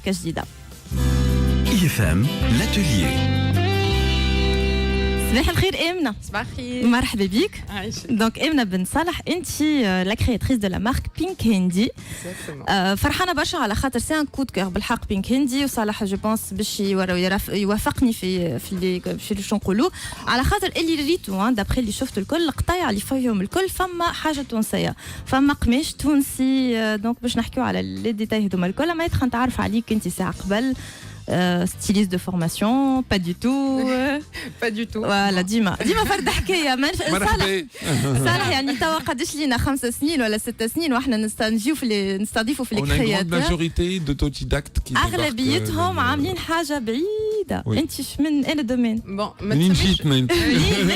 ماركه جديده. IFM l'atelier. صباح الخير امنه. صباح الخير. مرحبا بك. عايشك. دونك امنه بن صالح انت لا كرياتريس دو لا مارك بينك هندي. فرحانه برشا على خاطر سي ان كود كور بالحق بينك هندي وصالح جو بونس باش يوافقني في اللي شو نقولوا على خاطر اللي ريتو دابخي اللي شفت الكل القطايع اللي فيهم الكل فما حاجه تونسيه فما قماش تونسي دونك باش نحكيو على لي ديتاي هذوما الكل ما يدخل نتعرف عليك انت ساعه قبل. Styliste de formation, pas du tout. Pas du tout. Voilà, ديما فرد حكايه صالح يعني توا قداش لينا 5 سنين ولا 6 سنين واحنا نستضيفوا في الكرياتور. On a une grande majorité d'autodidactes qui اغلبيتهم عاملين حاجه بعيده. انت من اين الدومين؟ بون من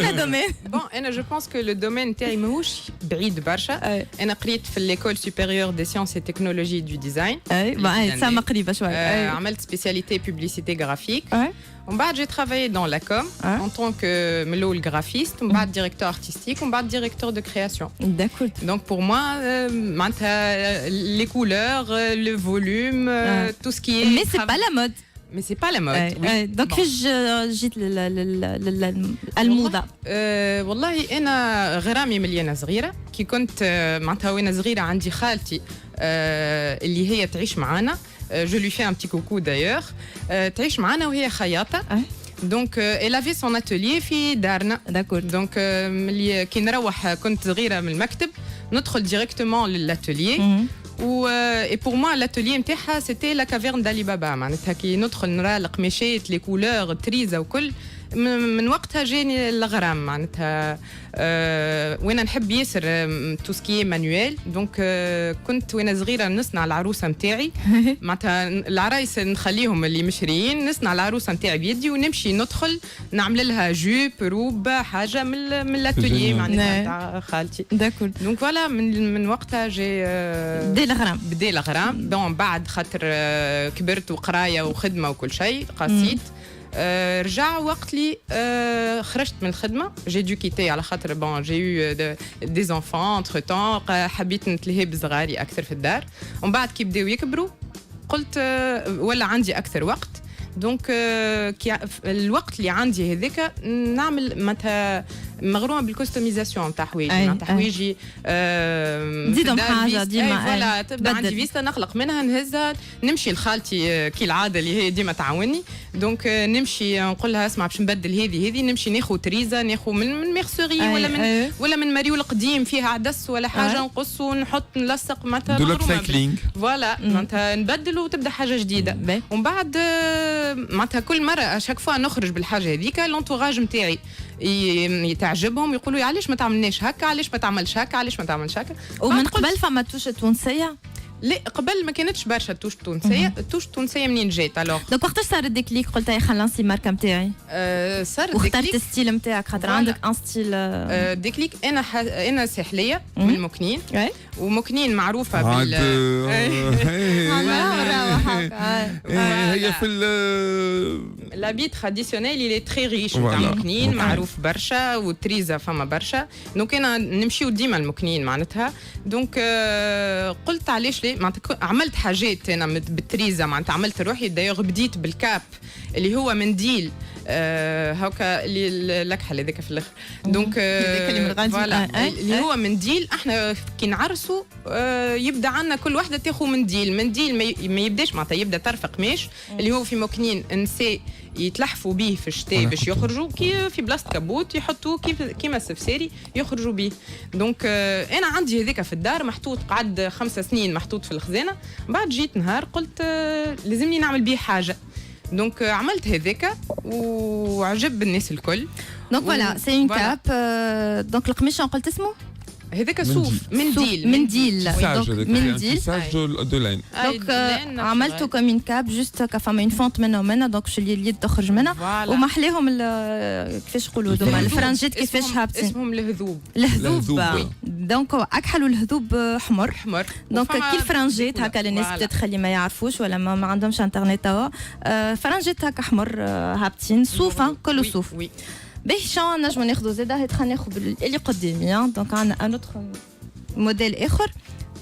الدومين. بون انا جو بونس كو لو دومين تاعي ماهوش بعيد برشا. انا قريت في ليكول سوبيريور دي سيونس اي تكنولوجي دو ديزاين. اي سما قريبه شويه. عملت سبيسياليتي publicité graphique. J'ai travaillé dans la com en tant que graphiste, directeur artistique, directeur de création. D'accord. Donc pour moi, les couleurs, le volume, tout ce qui est... Mais c'est pas la mode. Mais c'est pas la mode. Donc جيت الموضة. والله أنا غرامي مليانة صغيرة كي كنت معناتها وأنا صغيرة عندي خالتي اللي هي تعيش معانا. Je lui fais un petit coucou d'ailleurs. تعيش معنا وهي خياطة. Donc elle avait son atelier في دارنا. D'accord. Donc ملي كي نروح كنت صغيرة من المكتب ندخل directement للاتelier. Et pour moi l'atelier نتاعها c'était la caverne d'Ali Baba معناتها كي ندخل نرى القماشات لي كولور تريزة وكل من وقتها جاني الغرام معناتها وانا نحب ياسر تو سكي مانويل دونك كنت وانا صغيره نصنع العروسه نتاعي معناتها العرايس نخليهم اللي مشريين نصنع العروسه نتاعي بيدي ونمشي ندخل نعمل لها جوب روب حاجه من الاتولي معناتها تاع خالتي داكور دونك فوالا من وقتها جي بدي الغرام دون بعد خاطر كبرت وقرايه وخدمه وكل شيء قاسيت رجع وقت لي خرجت من الخدمه جي دو كيتي على خاطر بون جي يو دي انفون انتر طون حبيت نتلهي بصغاري اكثر في الدار ومن بعد كي بداو يكبروا قلت ولا عندي اكثر وقت دونك الوقت اللي عندي هذاك نعمل متى مغرومه بالكوستميزاسيون تاع حوايجي معناتها حوايجي نزيدهم حاجه ديما فوالا تبدا عندي فيستا نخلق منها نهزها نمشي لخالتي كي العاده اللي هي ديما تعاوني دونك نمشي نقول لها اسمع باش نبدل هذه نمشي ناخذ تريزا ناخذ من ميرسوري ولا من مريول قديم فيها عدس ولا حاجه نقص ونحط نلصق معناتها مغرومه فوالا معناتها نبدل وتبدا حاجه جديده ومن بعد معناتها كل مره اشاك فوا نخرج بالحاجه هذيك لونتوراج نتاعي يتعجبهم يقولوا لي علاش ما تعملناش هكا علاش ما تعملش هكا علاش ما تعملش هكا ومن قبل فما توشه تونسيه لا قبل ما كانتش برشا توش تونسيه التوش التونسيه منين جات الوغ دونك وقتاش صار الديكليك قلت يا خلينا نسي الماركه نتاعي صار واخترت الستيل نتاعك خاطر عندك ان ستيل ديكليك انا ساحليه من المكنين ومكنين معروفه بال هي في لابي تراديسيونيل اللي تري ريش تاع مكنين معروف برشا وتريزا فما برشا دونك انا نمشيو ديما المكنين معناتها دونك قلت علاش ليه معناتها عملت حاجات انا بالتريزا معناتها عملت روحي دايوغ بديت بالكاب اللي هو منديل هاكا اللي الكحل هذاك في الاخر دونك فوالا اللي هو منديل احنا كي نعرسوا يبدا عندنا كل وحده تاخذ منديل ما يبداش معناتها يبدا طرف قماش اللي هو في مكنين نساء يتلحفوا به في الشتاء باش يخرجوا كي في بلاصه كبوت يحطوه كيما السفساري يخرجوا به دونك انا عندي هذاك في الدار محطوط قعد 5 سنين محطوط في الخزانه بعد جيت نهار قلت لازمني نعمل به حاجه دونك عملت هذاك وعجب الناس الكل دونك فوالا سي اون كاب دونك القماش قلت اسمه هذاك صوف منديل دونك منديل دو لين دونك عملته كوم اون كاب جوست كفما اون فونت منها دونك شو اللي اليد تخرج منها ومحليهم كيفاش نقولوا هذوما الفرنجات كيفاش هابطين اسمهم الهذوب دونك اكحلوا الهذوب حمر دونك كي الفرنجات هكا للناس تدخل ما يعرفوش ولا ما عندهمش انترنت توا فرنجات هكا حمر هابطين صوف كله صوف باهي شنو نجمو ناخذوا زاده هات خلينا ناخذ اللي قدامي دونك عندنا ان اوتر موديل اخر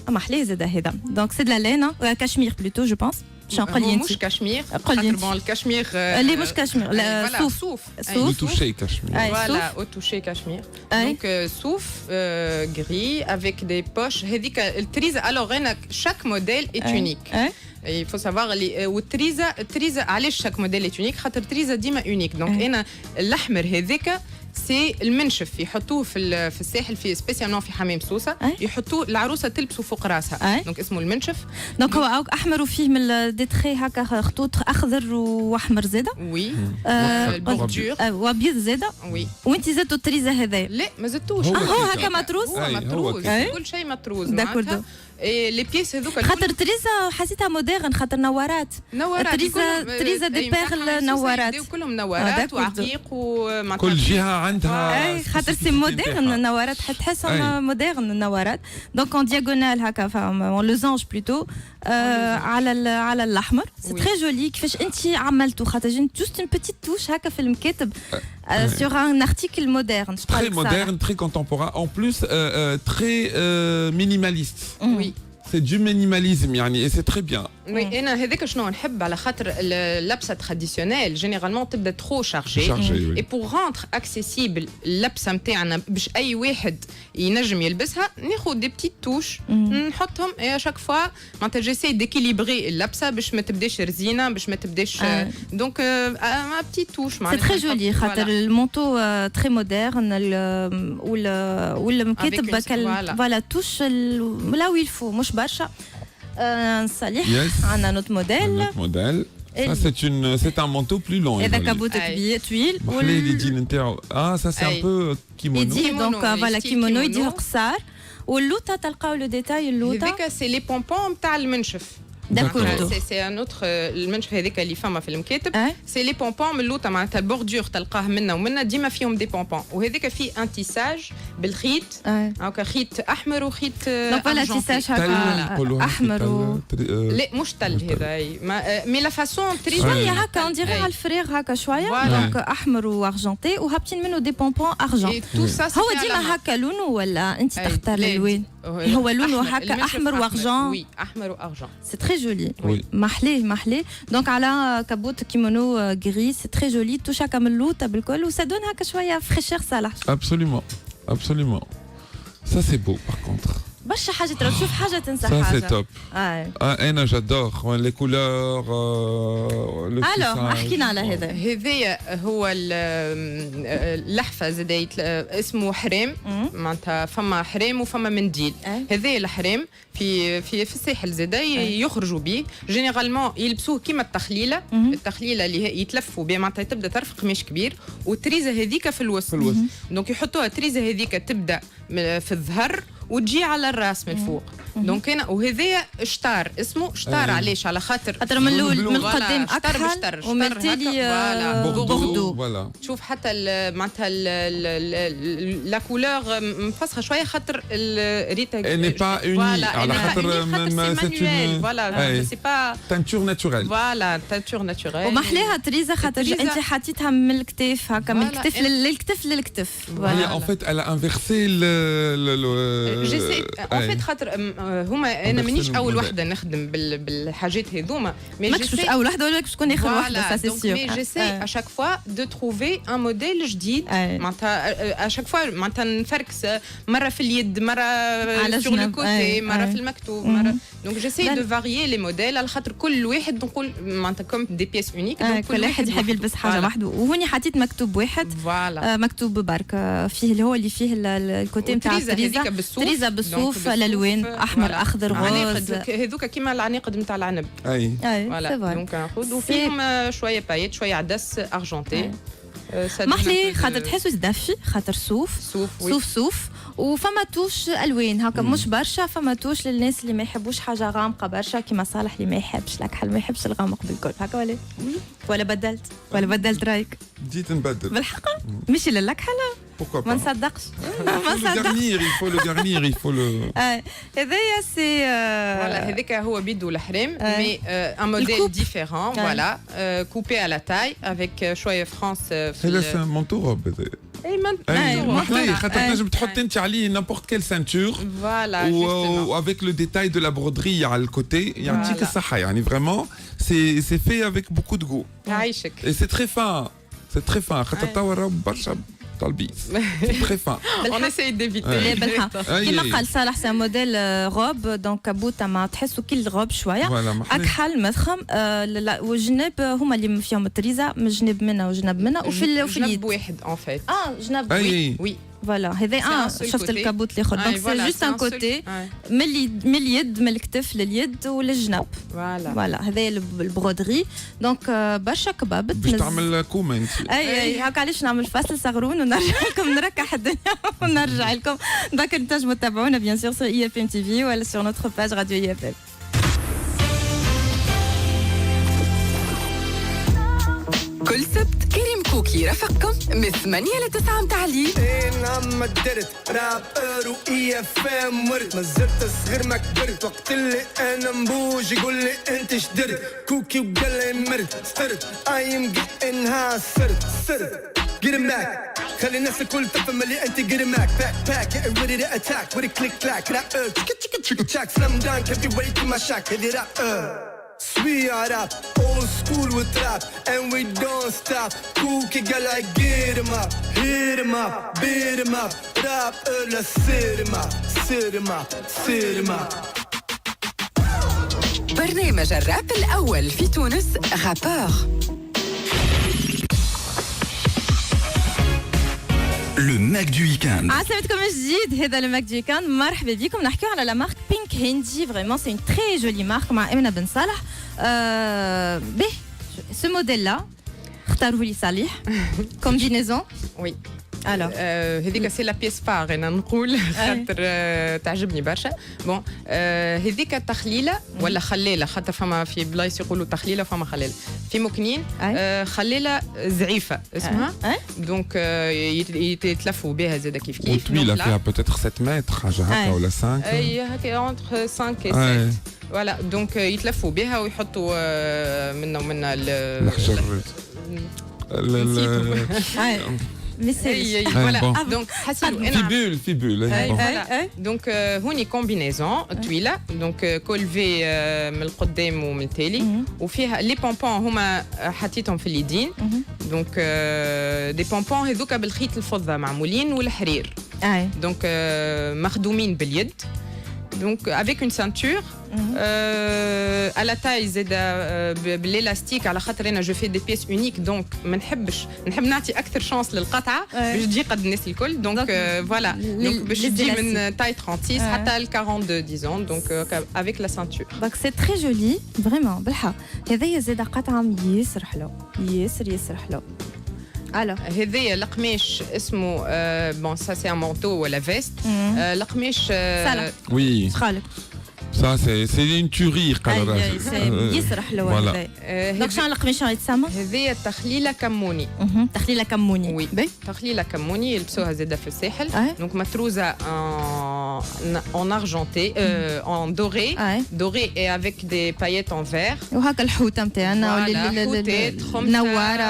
اما حلاه زاده هذا دونك سي دو لا لين كاشمير بلوتو جو بونس باش نقول لي مش انت كشمير قولي خاطر انت. بون الكشمير اللي مش كشمير لا فوالا صوف صوف صوف. Le toucher cachemire. أي، Voilà, صوف. au toucher cachemire. أي. Donc, صوف gris avec des poches. هذيك التريزة. Alors, chaque modèle est unique. Il faut savoir التريزة علاش chaque modèle est unique خاطر التريزة ديما unique. Donc, أنا الأحمر هذيك سي المنشف يحطوه في الساحل في سبيسيالمون في حمام سوسه يحطوه العروسه تلبسه فوق راسها دونك اسمه المنشف دونك هو احمر وفيه من دي تخي هكا خطوط اخضر واحمر زاده وي البوردور وابيض زاده وي وانت زدتو التريزه هذايا لا ما زدتوش هو هكا متروس كل شيء متروس داكوردو لي بيس هذوك خاطر تريزا حسيتها موديرن خاطر نوارات تريزا دي بيغل نوارات كلهم نوارات وعقيق ومعناتها كل جهه عندها خاطر سي موديرن نوارات تحسهم موديرن نوارات دونك اون دياغونال هكا اون لوزانج بلوتو على الاحمر سي تري جولي كيفاش انت عملتو خاطر جوست اون بيتيت توش هكا في المكاتب sur un article moderne. Très moderne, très contemporain. En plus, très minimaliste. Oui. C'est du minimalisme, yani, et c'est très bien. Oui, انا هذاك شنو نحب على خاطر اللبسه تراديسيونيل جينيرالمون تبدا ترو شارجي اي بور رونتر اكسيسيبل اللبسه نتاعنا باش اي واحد ينجم يلبسها ناخذ دي بتيت توش نحطهم اي اشاك فوا معناتها جيسي ديكيليبري اللبسه باش ما تبداش رزينه باش ما تبداش دونك ما بتيت توش معناتها سي تري جولي خاطر المونتو تري مودرن ولا مكتب فوالا توش لا ويل فو مش برشا صالح عندنا نوت موديل c'est un manteau plus long. هذا كابوت كبير طويل اللي يجي نتاعو سا سي ان بو كيمونو يجي دونك فوالا كيمونو يجي قصار واللوطه تلقاو لو ديتاي اللوطه هذاك سي لي بومبون نتاع المنشف داكوردو سي ان اوتر المنشف هذاك اللي فما في المكاتب سي لي بومبون من اللوطه معناتها البوردور تلقاه منا ومنا ديما فيهم دي بومبون وهذاك فيه ان تيساج بالخيط هكا خيط احمر وخيط دونك فوالا تيساج هكا احمر لا مش تل هذا مي لا فاسون تري شويه هكا اون ديغي على الفريغ هكا شويه دونك احمر وارجنتي وهابطين منه دي بومبون ارجون هو ديما هكا لونه ولا انت تختار الالوان هو لونه هكا احمر وارجون وي احمر وارجون سي تري جولي محليه دونك على كابوت كيمونو غري سي تري جولي توشا كم اللوطه بالكل وسادون هكا شويه فريشير صالح absolument ça c'est beau par contre برشا حاجه تشوف حاجه تنسى حاجه حاجه ça c'est top انا جادور les couleurs le alors احكينا على هذايا هو اللحفه زاد اسمه حرام معناتها فما حرام وفما منديل هذايا الحرام في الساحل زاد يخرجوا به جينيرالمون يلبسوه كيما التخليله اللي هي يتلفوا بها معناتها تبدا ترفق قماش كبير والتريزه هذيك في الوسط دونك يحطوها التريزه هذيك تبدا في الظهر وتجي على الراس من فوق دونك انا وهذايا شطار اسمه شطار علاش على خاطر من القدام اكحل ومن التالي بوردو شوف حتى معناتها لا كولور مفسخه شويه خاطر الريتا ني با اوني على خاطر فوالا سي با تانتور ناتوريل فوالا تانتور ناتوريل ومحليها تريزه خاطر انت حطيتها من الكتاف هكا من الكتف للكتف هي ان فيت elle a inversé جيسي ان فيت خاطر هما انا مانيش اول وحده نخدم بالحاجات هذوما مي ماكش اول وحده ولا تكون اخر وحده سا سي سيور مي جيسي اشاك فوا دو تروفي ان موديل جديد معناتها اشاك فوا معناتها نفركس مره في اليد مره سور لو كوتي مره في المكتوب مره دونك جيسي دو فاريي لي موديل على خاطر كل واحد نقول معناتها كوم دي بيس اونيك كل واحد يحب يلبس حاجه وحده وهوني حطيت مكتوب واحد مكتوب برك فيه اللي هو اللي فيه الكوتي نتاع تريزا بالصوف الالوان احمر اخضر غوز هذوك كيما العناقد نتاع العنب فوالا دونك ناخذ وفيهم شويه بايت شويه عدس ارجنتي محلي خاطر تحسوا دافي خاطر صوف وفما توش الوان هكا مش برشا فما توش للناس اللي ما يحبوش حاجه غامقه برشا كيما صالح اللي ما يحبش الكحل ما يحبش الغامق بالكل هكا ولا بدلت رايك جيت نبدل بالحق ماشي للكحل ما نصدقش il faut le هذايا سي فوالا هذاك هو بيدو الحرام مي ان موديل ديفيرون فوالا كوبي على تاي افيك شويه فرانس هذا سي مونتو روب اي محلي خاطر تنجم تحط انت عليه n'importe quelle ceinture فوالا ou avec le détail de la broderie على الكوتي يعطيك الصحة يعني vraiment c'est fait avec beaucoup de goût يعيشك et c'est très fin خاطر توا راهو برشا طالبين très fin on essaye d'éviter لا بالحق كيما قال صالح سي موديل روب دونك كابوتا ما تحسوا كل روب شويه اكحل مضخم والجناب هما اللي فيهم التريزه من جنب منها وجنب منها وفي اليد واحد ان فيت جنب وي فوالا هذا شفت الكابوت اللي دونك سي جوست ان كوتي من اليد من الكتف لليد وللجنب فوالا هذا البرودري دونك برشا كباب باش تعمل كومنت اي هكا علاش نعمل فاصل صغرون ونرجع لكم نركح الدنيا ونرجع لكم دونك تنجموا تتابعونا بيان سور سور اي اف ام تي في ولا سور نوتر باج راديو اي اف ام كل سبت كريم كوكي رفقكم من 8 ل 9 متاع الليل. نعم درت رابر وإي اف ام ورد ما زلت صغير ما كبرت وقت اللي أنا نبوج يقول لي أنت شدرت كوكي وقال لي مرت سترت أيم إنها سرت Get him back خلي الناس الكل تفهم اللي أنت get him back back getting ready to attack with a click clack rap chicka chack slam down can't be waiting to my shack هذي rap We are rap, old school with rap, and we don't stop. Cookie girl, I get him up, hit him up, beat him up. Rap, let's sit him up, sit him up, sit him up. برنامج الراب الأول في تونس رابور. Le Mac du week-end. عسلامتكم من جديد هذا لو ماك دو ويكاند مرحبا بكم نحكيو على لا مارك بينك هيندي فريمون سي اون تري جولي مارك مع امينه بن صالح به سو موديل لا اختاروه لي صالح كومبينيزون وي الو هذيك سي لا بيس فار انا نقول خاطر تعجبني برشا بون هذيك التخليله ولا خليله خاطر فما في بلايص يقولوا تخليله فما خليله في مكنين خليله زعيفه اسمها دونك يتلفوا بها زاد كيف وطويله فيها بوتيتر 7 متر حاجه هكا ولا 5 اي هكا اونتر 5 و 7 فوالا دونك يتلفوا بها ويحطوا منا ومنا الحجر voilà donc fibule donc هوني كومبينيزون طويله دونك كولفي من القدام ومن التالي وفيها لي بونبون هما حطيتهم في اليدين دونك دي بونبون هذوك بالخيط الفضه معمولين والحرير دونك مخدومين باليد donc avec une ceinture à la taille زاده بالالاستيك على خاطر انا جو في دي بيس اونيك دونك ما نحب نعطي اكثر شانس للقطعه باش تجي قد الناس الكل دونك فوالا دونك باش تجي من تاي 36 حتى ل 42 ديزون دونك avec la ceinture دونك سي تري جولي فريمون بالحق هذايا زاده قطعه ياسر حلو ياسر حلو Alors, هذايا القماش اسمه بون سا سي ان مونتو ولا فيست القماش وي شخالك Ça, c'est une tuerie, قال يسر حلو هذا دونك شنو القماش يتسمى هذايا التخليله كموني تخليله كموني وي تخليله كموني يلبسوها زاده في الساحل دونك متروزه en argenté en doré et avec des paillettes en vert وهكا الحوته نتاعنا منوره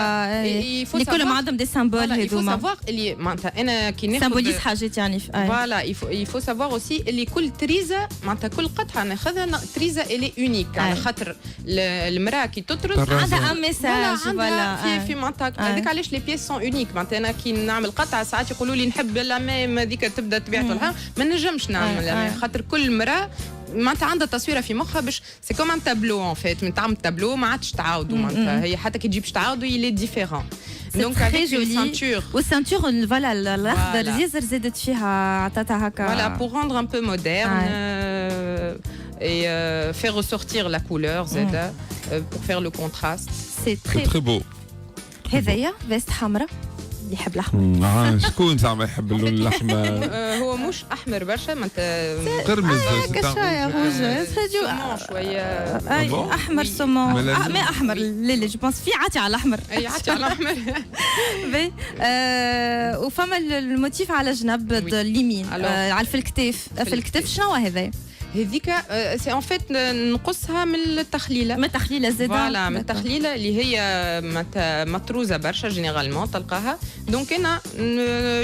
اللي كلهم عندهم دي سامبول هذوما يفو سافوار اللي معناتها انا كي ناخذ سامبوليز حاجات يعني فوالا يفو سافوار اوسي اللي كل تريزه معناتها كل قطعه ناخذها تريزه اللي اونيك على خاطر المراه كي تطرز عندها ان ميساج فوالا في معناتها هذيك علاش لي بيس سون اونيك معناتها انا كي نعمل قطعه ساعات يقولوا لي نحب لا ميم هذيك تبدا تبيعتها ما نجمش نعمل خاطر كل مراه معناتها عندها تصويره في مخها باش سي كوم ان تابلو ان فيت من تعمل تابلو ما عادش تعاودوا معناتها هي حتى كي تجيب باش تعاودوا يلي ديفيرون دونك افيك اون سانتور والسانتور فوالا الاخضر ياسر زادت فيها عطاتها هكا فوالا بور روندر ان بو مودرن et faire ressortir la couleur zeda pour faire le contraste c'est très beau هذايا فيست حمراء اللي يحب الاحمر شكون زعما يحب اللون الاحمر هو مش احمر برشا معناتها قرمز شويه روج شويه احمر سومون ما احمر لا جو بونس في عاتي على الاحمر اي عاتي على الاحمر وفما الموتيف على جنب اليمين على في الكتاف شنو هذا هذيك سي ان فيت نقصها من التخليله. من التخليله زاده. فوالا من التخليله اللي هي مطروزه برشا جينيرالمون تلقاها. دونك انا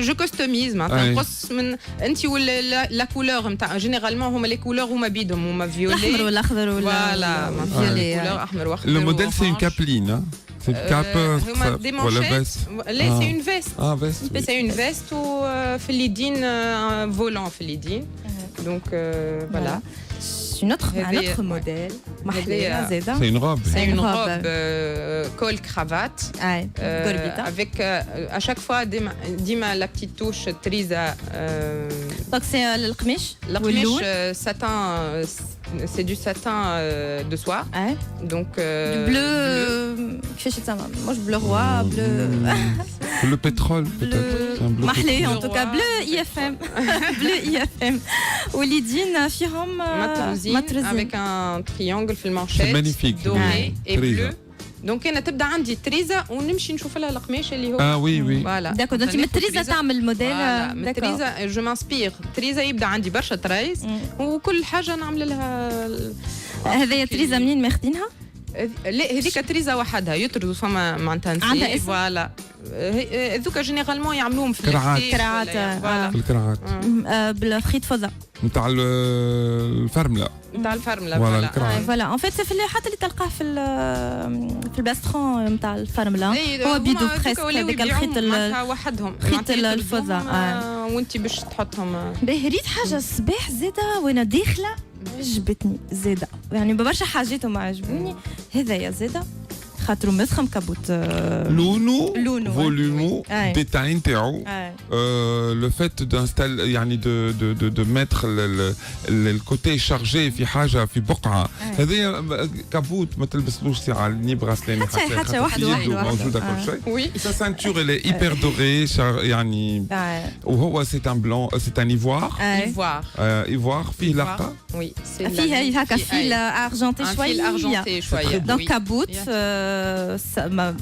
جو كوستوميز معناتها نقص من انت ولا لا كولور نتاع جينيرالمون هما لي كولور هما بيدهم هما فيولي الاحمر والاخضر ولا فيولي كولور احمر واخضر. Le modèle c'est une capeline. C'est une cape ou la veste. Là c'est une veste. Ah veste. C'est une veste وفي اليدين volant في اليدين. Donc voilà. Un autre modèle. C'est une robe. C'est une robe col cravate. Avec à chaque fois dima la petite touche triza. Donc c'est le qmish. Le qmish satin, c'est du satin de soie. Donc du bleu. كيفاش تسمى؟ مش bleu roi, bleu. Le pétrole peut-être. محلي en tout cas bleu IFM. Bleu IFM. واليدين فيهم مطروزين avec un triangle في المانشيت. C'est magnifique. Doré et bleu. دونك انا تبدا عندي تريزا ونمشي نشوف لها القماش اللي هو وي فوالا. داكو دونك من تريزا تعمل الموديل. من تريزا جو مانسبير تريزا يبدا عندي برشا ترايز وكل حاجه نعمل لها. هذايا تريزا منين ماخذينها؟ لا هذيك تريزا وحدها يطردوا فما معناتها عندها اسم. فوالا هذوك جينيرالمون يعملوهم في كرعات. في الكرعات بالخيط فضه نتاع الفرمله. نتاع الفرمله فوالا ان فيت في حتى اللي تلقاه في الباسترون نتاع الفرمله هو بيدو بريسك هذاك الخيط وحدهم خيط الفضه وانت باش تحطهم. باهي ريت حاجه الصباح زاده وانا داخله عجبتني زاده يعني برشا حاجاتهم عجبوني. هذايا زاده خاطرو مسخم كابوت لونو لونو فوليومو ديتاي نتاعو لو فات d'installer يعني de mettre الكوتي شارجي في حاجه في بقعه. هذايا كابوت ما تلبسلوش ساعه ني براسلين حتى واحد موجوده كل شيء. وي سا سانتور اللي ايبر دوري يعني وهو سي ان بلون سي ان ايفوار فيه لقه. وي فيه هكا فيل ارجنتي شويه دونك كابوت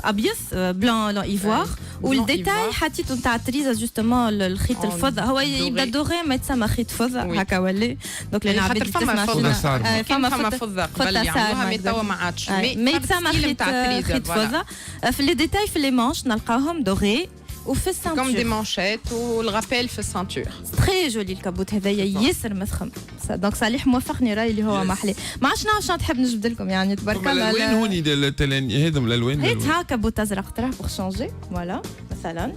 ابيض بلان ايفوار والديتاي حطيته نتاع التريزه جوستومون الخيط الفضه هو يبدا دوغي ما يتسمى خيط فضه هكا ولي دونك العباد تسمع فما فضه قبل يعملوها مي توا ما عادش ما يتسمى خيط فضه. في لي ديتاي في لي مانش نلقاهم دوغي وفي السانتور كوم دي مانشيت والغابيل في السانتور. تري جولي الكابوت هذايا ياسر مسخم. دونك صالح موافقني راي اللي هو محلي. ما عادش نعرف شنو تحب نجبد لكم يعني تبارك الله. الالوان هوني هذم الالوان هيت ها كابوت ازرق تراه بور شونجي فوالا مثلا.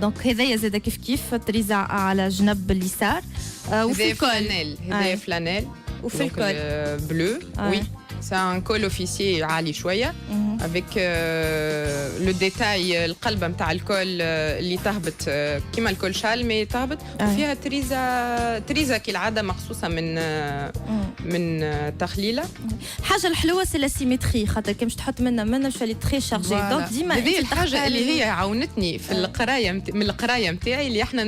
دونك هذايا زاده كيف كيف تريزا على جنب اليسار وفي الكول هذايا فلانيل وفي الكول بلو. وي c'est un col officier عالي شويه avec le détail القلبه نتاع الكول اللي تهبط كيما الكول شال مي تهبط وفيها تريزا كالعاده مقصوصه من تخليله. حاجه الحلوه سي لا سيمتري خاطر كي مش تحط منها مش اللي تري شارجي دونك ديما هذه الحاجه اللي هي عاونتني في القرايه من القرايه نتاعي اللي احنا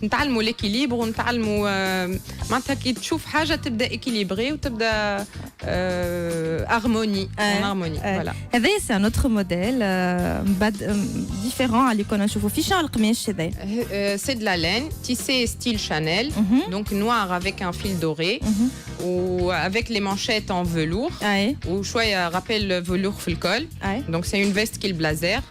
نتعلموا ليكيليبر ونتعلموا معناتها كي تشوف حاجه تبدا équilibré وتبدا هارموني فوالا. هذا سي ان اوتر موديل ديفيرون اللي كنا نشوفوا في شنو القماش هذا. سي دو لا لين تيسي ستيل شانيل دونك نوار افيك ان فيل دوري و افيك لي مانشيت ان فيلور وشويه رابيل فيلور في الكول. دونك سي اون فيست كيل بلازير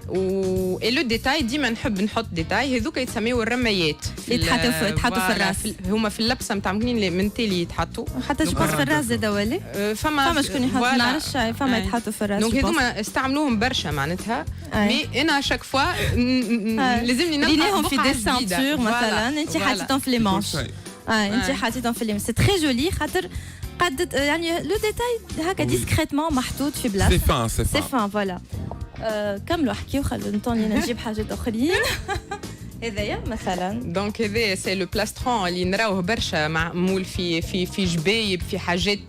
و اي لو ديتاي ديما نحب نحط ديتاي هذوك يتسميو الرميات اللي يتحطوا في الراس. هما في اللبسه نتاع من تيلي يتحطوا حتى جو في الراس زاد ولي فما شكون يحط ما نعرفش فما يتحطوا في الراس. دونك هذوما استعملوهم برشا معناتها مي انا شاك فوا لازمني نلقاهم في دي سانتور مثلا انت حاطيتهم في لي مانش. انت حاطيتهم في لي سي تري جولي خاطر قد يعني لو ديتاي هكا ديسكريتمون محطوط في بلاصه سي فان فوالا. كملوا حكيوا خلوا نطوني نجيب حاجات اخرين. هذايا مثلا دونك هذا سي لو بلاسترون اللي نراوه برشا معمول في جبايب في حاجات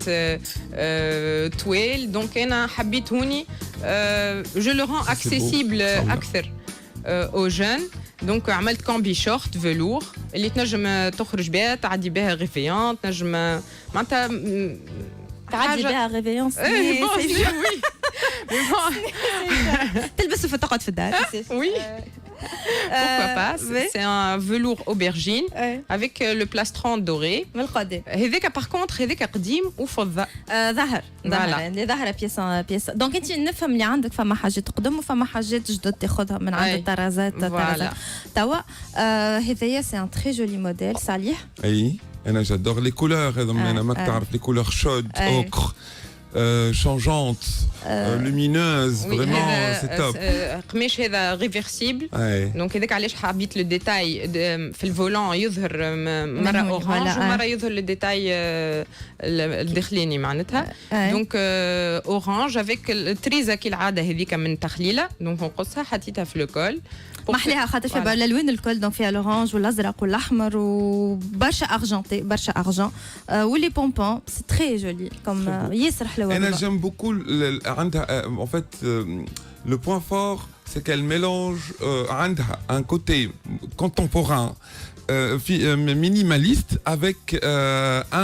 طويل. دونك انا حبيت هوني جو لو رون اكسيسيبل اكثر او جون. دونك عملت كومبي شورت فيلور اللي تنجم تخرج بها تعدي بها غيفيون تنجم معناتها تعدي بها غيفيون. تلبسه فتقعد في الدار. وي Pourquoi pas? C'est un velours aubergine avec le plastron doré. من القديم. هذاك par contre هذاك قديم وفضة. ظهر اللي ظهر بيس دونك انت نفهم اللي عندك فما حاجات قدم وفما حاجات جدد تاخذها من عند الطرازات توا هذايا سي ان تري جولي موديل صالح. اي انا جادور لي كولور هذوما انا ما تعرف لي كولور شود اوكر changeante, lumineuse, vraiment c'est top. قماش هذا ريفرسيبل دونك هذاك علاش حبيت لو ديتاي في الفولون يظهر مره اورانج ومره يظهر لو ديتاي الداخليني معناتها دونك اورانج افيك التريزه كالعاده هذيك من تخليله دونك نقصها حطيتها في لو كول محليها خاطر فيها الالوان الكل دونك فيها الاورانج والازرق والاحمر وبرشا ارجنتي برشا ارجون ولي بومبون سي تري جولي كوم ياسر حلوه. انا j'aime beaucoup عندها en fait le point fort c'est qu'elle mélange عندها un côté contemporain minimaliste avec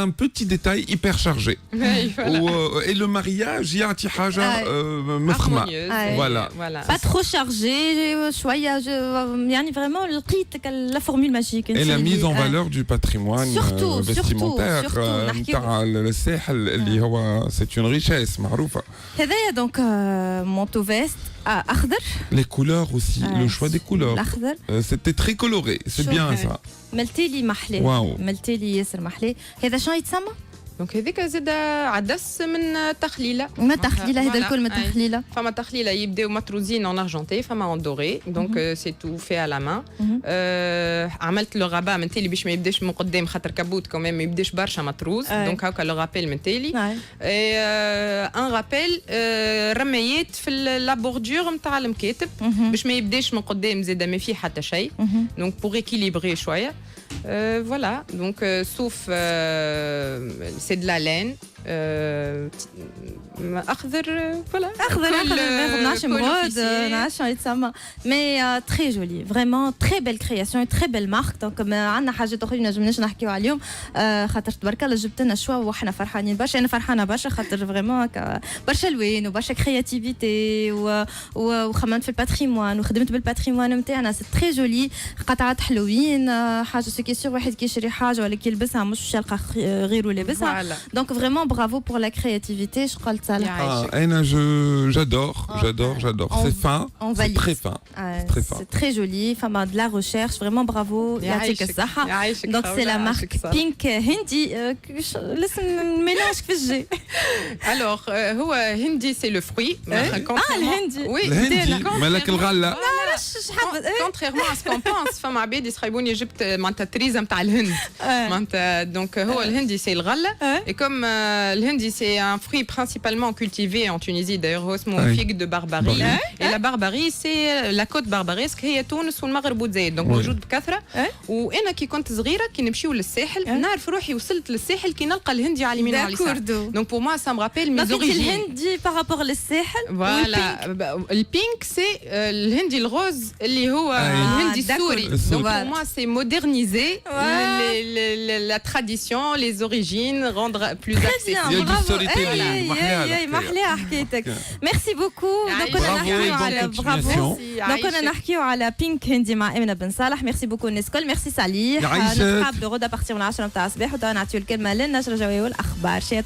un petit détail hyper chargé. Et le mariage يعطي حاجة مفخمة. Voilà. Pas trop chargé, شوية يعني vraiment لقيت la formule magique. Et la mise en valeur du patrimoine vestimentaire نتاع الساحل اللي هو c'est une richesse معروفة. هذايا donc manteau veste أخضر. Les couleurs aussi, le choix des couleurs. الأخضر. C'était très coloré, c'est bien ça. ملتيلي محلي. واو. ملتيلي ياسر محلي. هذا شنو يتسمى؟ دونك هذيك زاد عدس من تخليله. ما تخليله هذا الكل من تخليله. فما تخليله يبداو مطروزين اون ارجنتي فما اون دوري دونك سي تو في على لا مان. عملت لو غابا من تالي باش ما يبداش من قدام خاطر كابوت كمان ما يبداش برشا مطروز دونك هاكا لو رابيل من تالي. ان رابيل رميات في لا بوردور نتاع المكاتب باش ما يبداش من قدام زاد ما فيه حتى شيء دونك بور اكيليبري شويه. Voilà, donc sauf c'est de la laine. أخضر voilà. أخضر نعشم رود نعشم يتسمى. Mais très joli, vraiment très belle création et très belle marque. Donc عندنا حاجات أخرى نجمناش نحكيو عليهم خاطر تبارك الله جبت لنا شوا وإحنا فرحانين برشا. أنا فرحانة برشا خاطر vraiment برشا لوين وبرشا كرياتيفيتي وخممت في الباتريموان وخدمت بالباتريموان نتاعنا. سي تري جولي قطعات حلوين حاجة سكي سور واحد كي يشري حاجة ولا كي يلبسها مش باش يلقى غيره لابسها. Donc vraiment bravo pour la créativité. Je crois que ça j'adore. C'est fin, c'est très fin. C'est très joli. Enfin, de la recherche, vraiment bravo. Donc c'est la marque Pink Hindi. Mélange que j'ai. Alors, Hindi c'est le fruit. Le Hindi. Oui. مالك الغلة. Contrairement à ce qu'on pense, فما عباد يسخيبون يجبت معناتها تريزة نتاع الهند. معناتها donc هو الهندي c'est الغلة. Et comme الهندي c'est un fruit principalement cultivé en Tunisie d'ailleurs هو اسمه figue de Barbarie. Et la Barbarie c'est la côte barbaresque هي تونس والمغرب والجزائر donc موجود بكثرة. وأنا كي كنت صغيرة كي نمشيو للساحل نعرف روحي وصلت للساحل كي نلقى الهندي على اليمين وعلى اليسار. Donc pour moi ça me rappelle mes origines. الهندي par rapport للساحل. Voilà. البينك c'est الهندي الغوز اللي هو الهندي السوري. Donc pour moi c'est moderniser la tradition, les origines, rendre plus accessible. Il y a du storytelling. محليها حكايتك. Merci beaucoup. Donc on a نحكيو على برافو. Donc on a نحكيو على بينك هندي مع أمينة بن صالح. Merci beaucoup الناس الكل. Merci صالح. نتقابلوا غدا بارتي من 10 نتاع الصباح وتوا نعطيو الكلمة للنشرة الجوية والأخبار.